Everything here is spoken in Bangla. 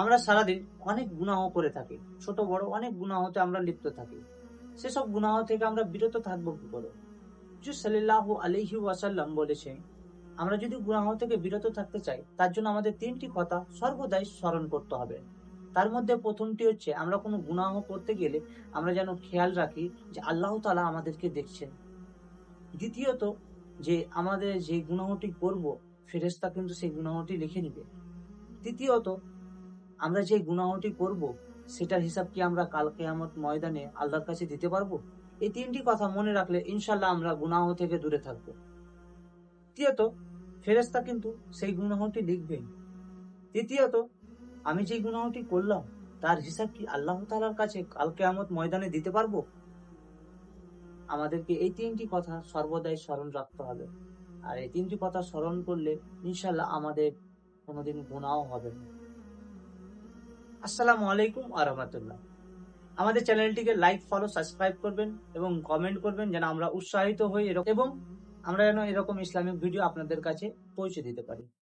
আমরা সারাদিন অনেক গুনাহ করে থাকি, ছোট বড় অনেক গুনাহতে আমরা লিপ্ত থাকি। সেসব গুনাহ থেকে আমরা বিরত থাকবো কি করে? হুজুর সাল্লাল্লাহু আলাইহি ওয়াসাল্লাম বলেছে, আমরা যদি গুনাহ থেকে বিরত থাকতে চাই, তার জন্য আমাদের তিনটি কথা সর্বদাই স্মরণ করতে হবে। তার মধ্যে প্রথমটি হচ্ছে, আমরা কোনো গুনাহ করতে গেলে আমরা যেন খেয়াল রাখি যে আল্লাহ তাআলা আমাদেরকে দেখছেন। দ্বিতীয়ত, যে আমাদের যে গুনাহটি করব, ফেরেশতা কিন্তু সেই গুনাহটি লিখে নিবে। তৃতীয়ত, আমরা যে গুনাহটি করব সেটার হিসাব কি আমরা কাল কিয়ামত ময়দানে আল্লাহর কাছে দিতে পারবো? এই তিনটি কথা মনে রাখলে ইনশাল্লাহ আমরা গুনাহ থেকে দূরে থাকবো। তৃতীয়ত, ফেরেশতা কিন্তু সেই গুনাহটি লিখবেন। তৃতীয়ত, আমি যে গুনাহটি করলাম তার হিসাব কি আল্লাহ তাআলার কাছে কাল কিয়ামত ময়দানে দিতে পারবো? আমাদেরকে এই তিনটি কথা সর্বদাই স্মরণ রাখতে হবে। আর এই তিনটি কথা স্মরণ করলে ইনশাল্লাহ আমাদের কোনোদিন গুনাহ হবে না। আসসালামু আলাইকুম ওয়া রাহমাতুল্লাহ। আমাদের চ্যানেলটিকে লাইক, ফলো, সাবস্ক্রাইব করবেন এবং কমেন্ট করবেন যেন আমরা উৎসাহিত হই এবং আমরা যেন এরকম ইসলামিক ভিডিও আপনাদের কাছে পৌঁছে দিতে পারি।